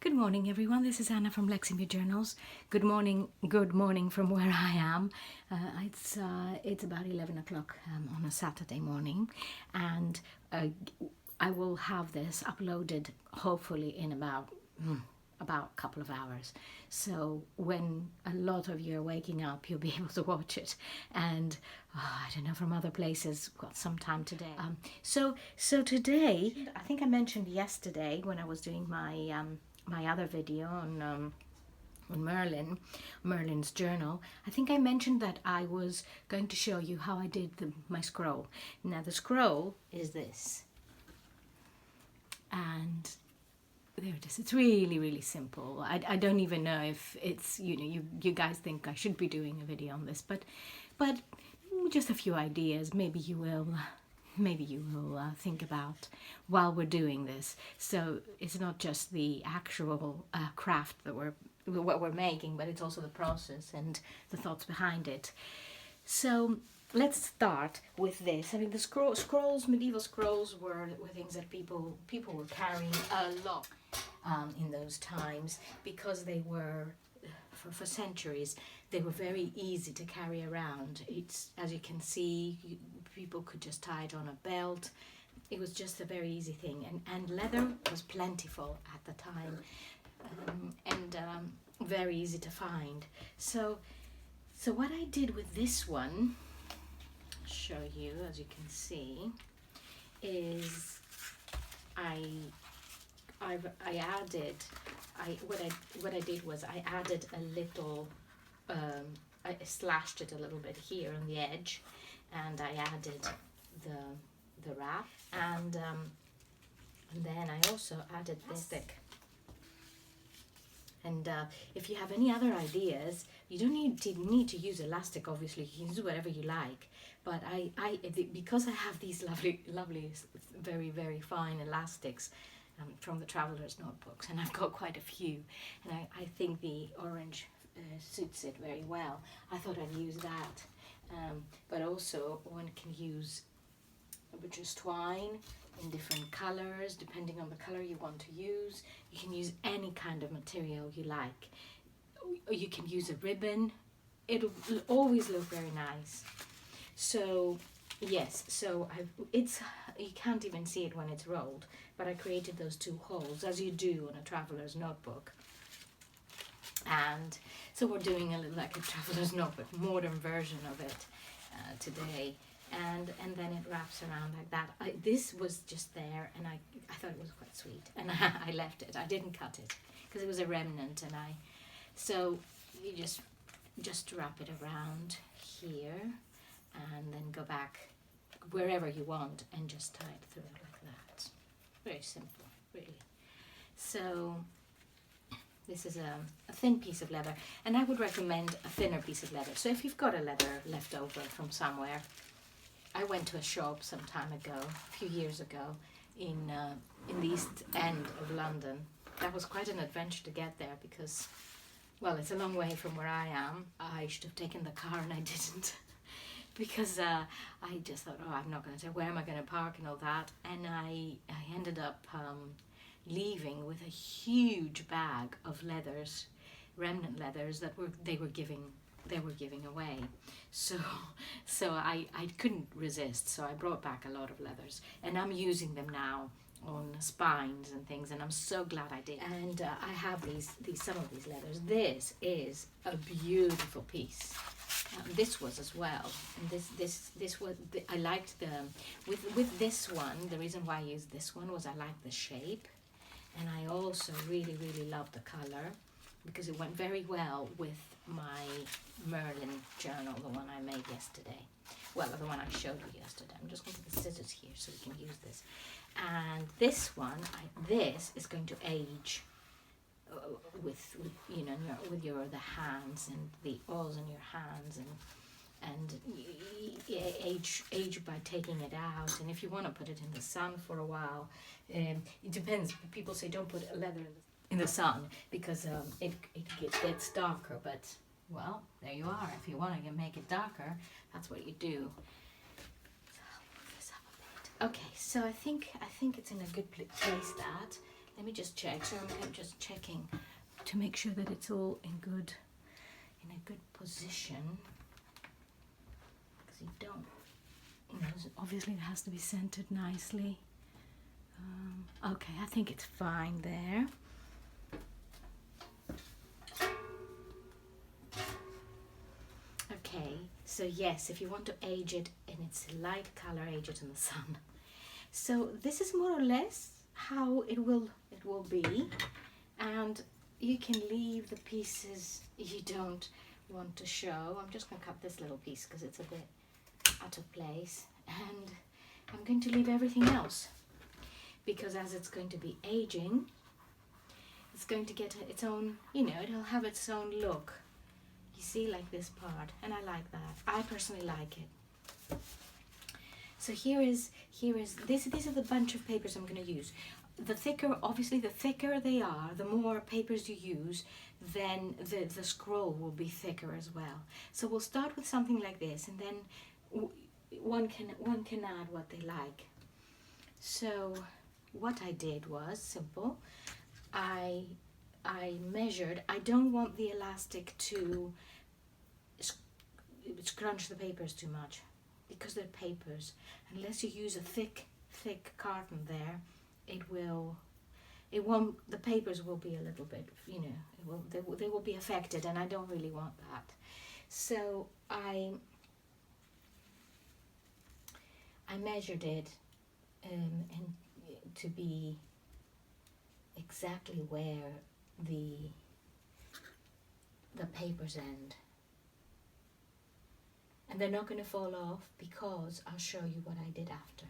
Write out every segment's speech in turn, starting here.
Good morning, everyone. This is Anna from Lexingby Journals. Good morning from where I am. It's about 11 o'clock on a Saturday morning, and I will have this uploaded hopefully in about a couple of hours. So when a lot of you are waking up, you'll be able to watch it. And I don't know, from other places, got some time today. So today, I think I mentioned yesterday when I was doing my other video on Merlin's journal, I think I mentioned that I was going to show you how I did my scroll. Now the scroll is this, and there it is. It's really, really simple. I don't even know if it's, you guys think I should be doing a video on this, but just a few ideas. Maybe you will think about while we're doing this. So it's not just the actual craft that what we're making, but it's also the process and the thoughts behind it. So let's start with this. I mean, the scrolls, medieval scrolls were things that people were carrying a lot in those times, because they were, for centuries, they were very easy to carry around. It's, as you can see, people could just tie it on a belt. It was just a very easy thing, and leather was plentiful at the time, and very easy to find. So what I did with this one, I'll show you, as you can see, is what I did was I added a little, I slashed it a little bit here on the edge, and I added the wrap, and then I also added this stick. And if you have any other ideas, you don't need to use elastic. Obviously, you can use whatever you like. But because I have these lovely, very, very fine elastics from the Traveler's Notebooks, and I've got quite a few, and I think the orange suits it very well. I thought I'd use that. But also one can use just twine in different colors, depending on the color you want to use. You can use any kind of material you like. You can use a ribbon. It'll always look very nice. So yes, so you can't even see it when it's rolled, but I created those two holes, as you do on a traveler's notebook. And so we're doing a little like a traveler's notebook, modern version of it today. And then it wraps around like that. This was just there, and I thought it was quite sweet, and I left it. I didn't cut it because it was a remnant, so you just wrap it around here, and then go back wherever you want and just tie it through like that. Very simple, really. So this is a thin piece of leather, and I would recommend a thinner piece of leather. So if you've got a leather left over from somewhere, I went to a shop some time ago, a few years ago, in the East End of London. That was quite an adventure to get there because, well, it's a long way from where I am. I should have taken the car, and I didn't, because I just thought, I'm not going to, where am I going to park and all that? And I ended up leaving with a huge bag of leathers, remnant leathers that they were giving away. So I couldn't resist, so I brought back a lot of leathers, and I'm using them now on spines and things, and I'm so glad I did. And I have some of these leathers. This is a beautiful piece. This was as well, and this was, I liked with this one. The reason why I used this one was I liked the shape, and I also really loved the color, because it went very well with my Merlin journal, the one I made yesterday. Well, the one I showed you yesterday. I'm just going to put the scissors here so we can use this. And this one, this is going to age with the hands, and the oils in your hands, and age by taking it out. And if you want to put it in the sun for a while, it depends. People say don't put leather in the sun because it gets darker, but well, there you are. If you want to make it darker, that's what you do. So I'll move this up a bit. Okay, so I think it's in a good place, that, let me just check. So I'm just checking to make sure that it's all in a good position. Because you don't, obviously it has to be centered nicely. Okay, I think it's fine there. Okay, so yes, if you want to age it in its light color, age it in the sun. So this is more or less how it will be, and you can leave the pieces you don't want to show. I'm just going to cut this little piece because it's a bit out of place, and I'm going to leave everything else because as it's going to be aging, it's going to get its own, it'll have its own look. You see, like this part, and I like that. I personally like it. So here is this. These are the bunch of papers I'm going to use. The thicker, obviously, the thicker they are, the more papers you use, then the scroll will be thicker as well. So we'll start with something like this, and then one can add what they like. So what I did was simple. I measured. I don't want the elastic to scrunch the papers too much because they're papers. Unless you use a thick carton there, the papers will be a little bit, they will be affected, and I don't really want that. So I measured it and to be exactly where the papers end, and they're not going to fall off because I'll show you what I did after.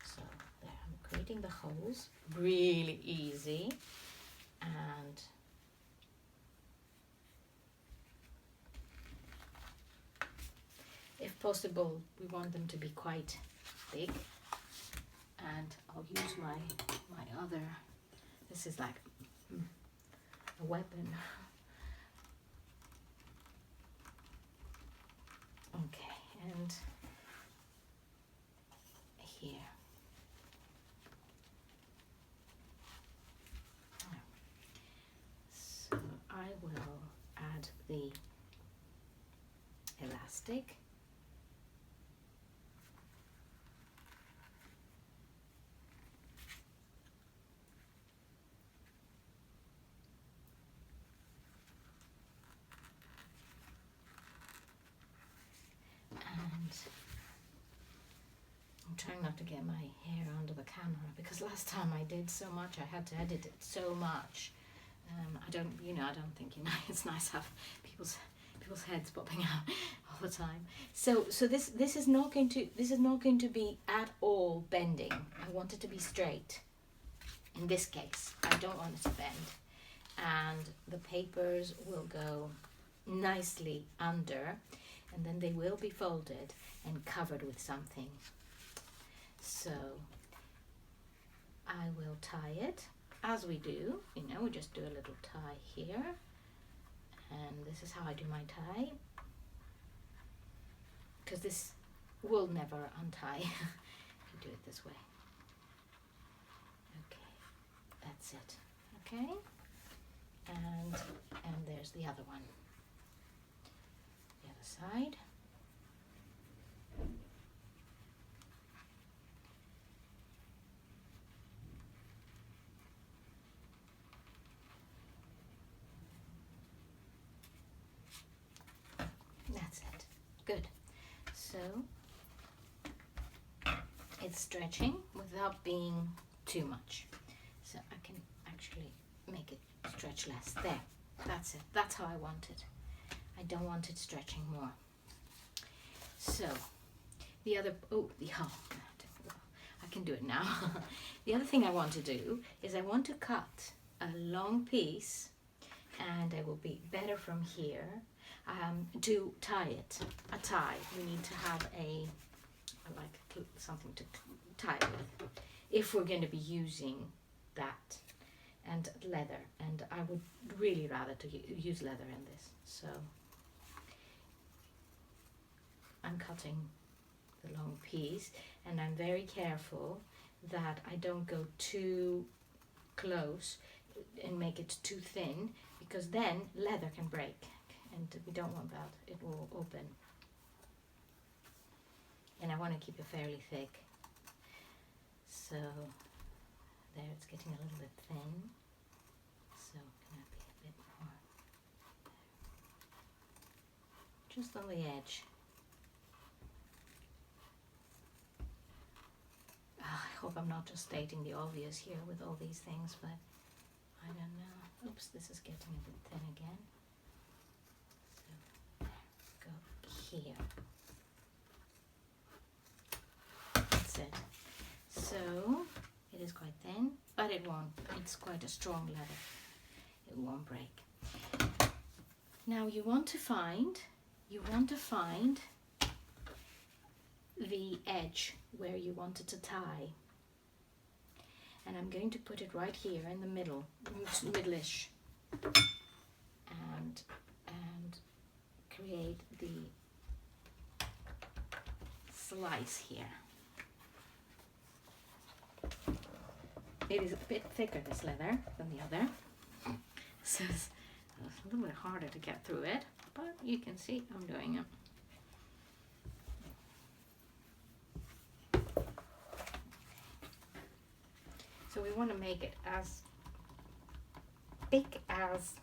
So there, I'm creating the holes, really easy, and if possible we want them to be quite big, and I'll use my other, this is like a weapon. Okay, and here. So I will add the elastic. I'm trying not to get my hair under the camera because last time I did so much, I had to edit it so much. I don't think it's nice to have people's heads popping out all the time. So this is not going to be at all bending. I want it to be straight. In this case, I don't want it to bend, and the papers will go nicely under, and then they will be folded and covered with something. So I will tie it as we do, we just do a little tie here, and this is how I do my tie, because this will never untie if you do it this way. Okay, that's it. Okay, and there's the other one, the other side. That's it. Good. So it's stretching without being too much. So I can actually make it stretch less. There. That's it. That's how I want it. I don't want it stretching more. So the other, I can do it now. The other thing I want to do is I want to cut a long piece, and it will be better from here. To tie it, a tie, we need to have something to tie with if we're going to be using that, and leather, and I would really rather to use leather in this. So I'm cutting the long piece, and I'm very careful that I don't go too close and make it too thin, because then leather can break, and we don't want that. It will open. And I want to keep it fairly thick. So there, it's getting a little bit thin. So can I be a bit more there. Just on the edge. I hope I'm not just stating the obvious here with all these things, but I don't know. Oops, this is getting a bit thin again. So there, go here. That's it. So it is quite thin, but it won't. It's quite a strong leather. It won't break. Now you want to find the edge where you want it to tie, and I'm going to put it right here in the middle-ish, and create the slice here. It is a bit thicker, this leather, than the other, so it's a little bit harder to get through it, but you can see I'm doing it. So we want to make it as thick as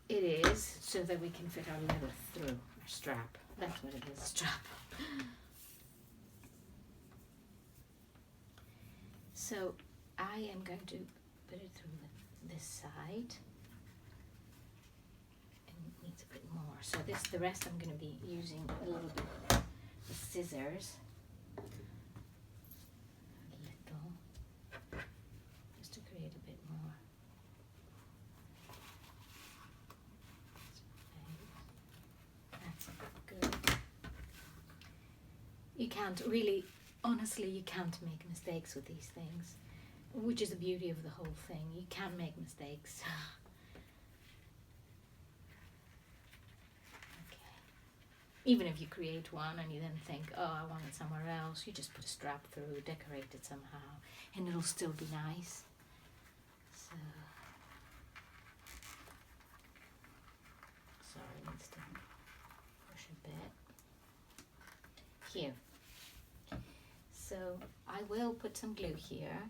it is, so that we can fit our leather through our strap. That's what it is, a strap. So I am going to put it through this side. And it needs a bit more. So the rest I'm going to be using a little bit with scissors. A little. Just to create a bit more. That's good. You can't really, honestly, you can't make mistakes with these things, which is the beauty of the whole thing. You can't make mistakes. Okay. Even if you create one and you then think, oh, I want it somewhere else, you just put a strap through, decorate it somehow, and it'll still be nice. So, sorry, it needs to push a bit. Here. So I will put some glue here,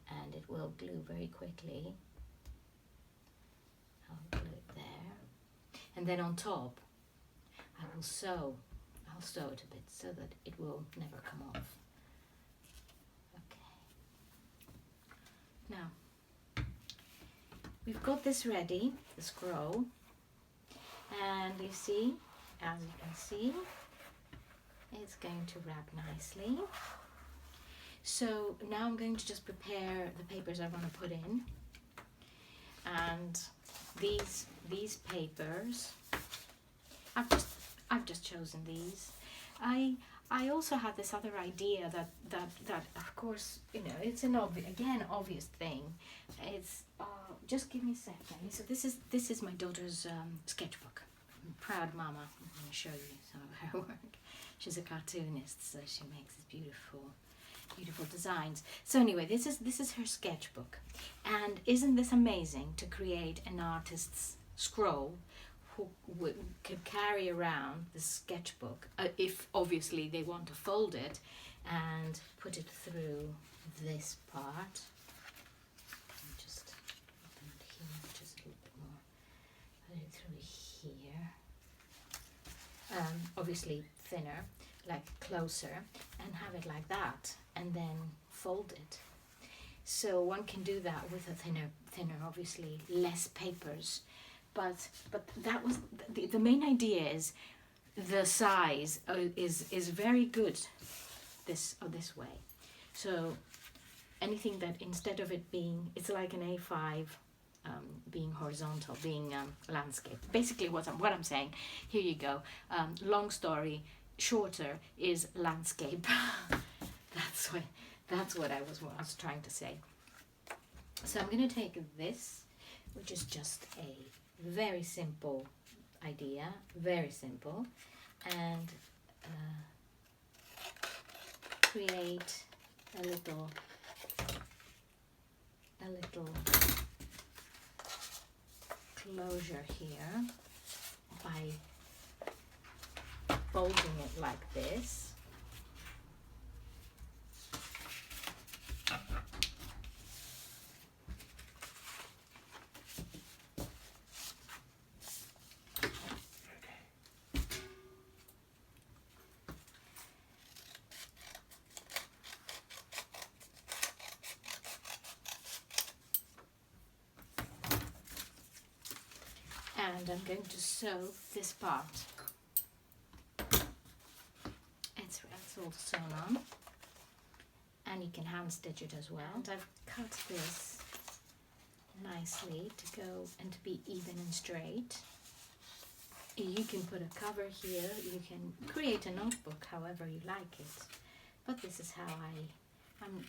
and it will glue very quickly. I'll glue it there, and then on top I will sew. I'll sew it a bit so that it will never come off. Okay. Now we've got this ready, the scroll, and you see, as you can see, it's going to wrap nicely. So now I'm going to just prepare the papers I want to put in, and these papers, I've just chosen these. I also had this other idea that of course, you know, it's an obvious thing. It's just give me a second. So this is my daughter's sketchbook. I'm a proud mama. I'm going to show you some of her work. She's a cartoonist, so she makes these beautiful designs. So anyway, this is her sketchbook, and isn't this amazing to create an artist's scroll who could carry around the sketchbook if obviously they want to fold it and put it through this part. Just open it here, just a little bit more. Put it through here. Obviously thinner, like closer, and have it like that, and then fold it. So one can do that with a thinner, obviously less papers, but that was the main idea. Is the size is very good this way. So anything that instead of it being, it's like an A5 being horizontal, being landscape. Basically what I'm saying, here you go, long story shorter is landscape. That's what I was trying to say. So I'm going to take this, which is just a very simple idea, very simple, and create a little closure here by folding it like this. And I'm going to sew this part. It's all sewn on, and you can hand stitch it as well. And I've cut this nicely to go and to be even and straight. You can put a cover here, you can create a notebook however you like it, but this is how I'm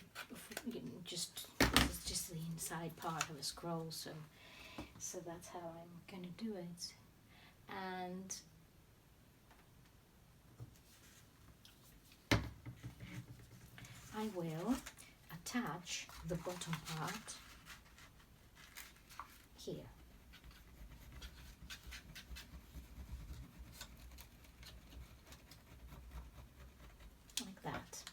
just, this is just the inside part of a scroll, so that's how I'm going to do it. And I will attach the bottom part here. Like that.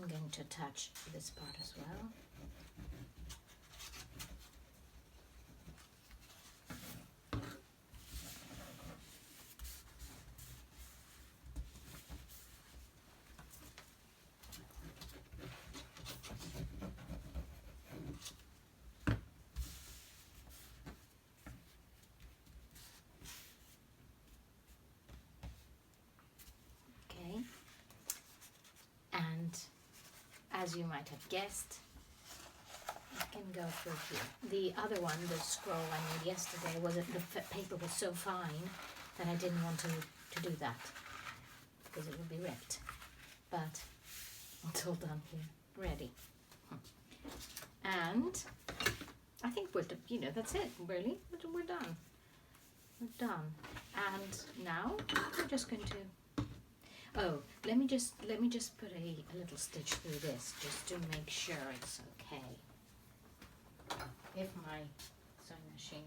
I'm going to attach this part as well. Okay, and as you might have guessed, I can go through here. The other one, the scroll I made yesterday, was the paper was so fine that I didn't want to do that because it would be ripped. But it's all done here, ready. And I think we're, that's it, really. We're done. We're done. And now we're just going to. Oh, let me just put a little stitch through this just to make sure it's okay. If my sewing machine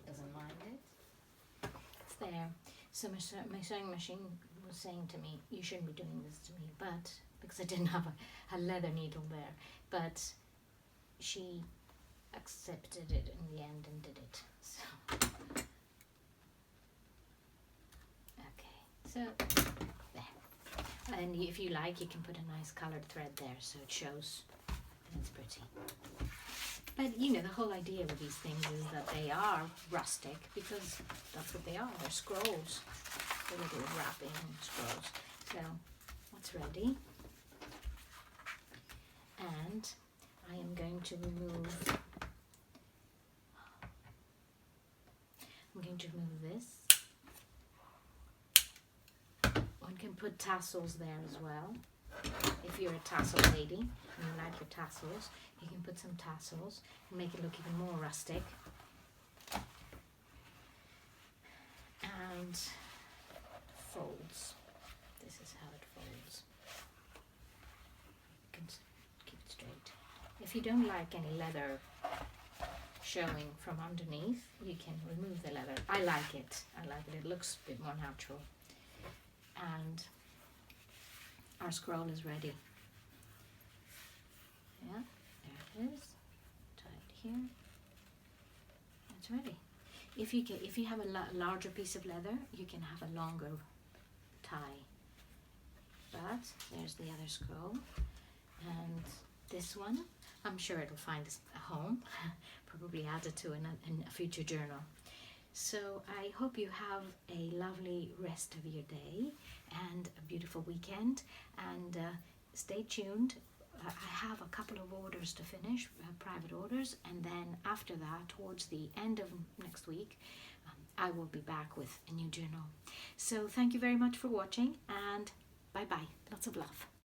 doesn't mind it. It's there. So my sewing machine was saying to me, you shouldn't be doing this to me, but because I didn't have a leather needle there, but she accepted it in the end and did it. So okay, so there. And if you like, you can put a nice colored thread there so it shows and it's pretty. But the whole idea with these things is that they are rustic because that's what they are. They're scrolls. They're little wrapping scrolls. So that's ready. And I am going to remove this. One can put tassels there as well. If you're a tassel lady and you like your tassels, you can put some tassels and make it look even more rustic. And folds. This is how it folds. You can keep it straight. If you don't like any leather showing from underneath, you can remove the leather. I like it. It looks a bit more natural. And our scroll is ready. Yeah, there it is. Tie it here. It's ready. If you have a larger piece of leather, you can have a longer tie. But there's the other scroll, and this one, I'm sure it'll find a home. Probably add it to in a future journal. So I hope you have a lovely rest of your day and a beautiful weekend, and stay tuned. I have a couple of orders to finish, private orders, and then after that, towards the end of next week, I will be back with a new journal. So thank you very much for watching, and bye bye. Lots of love.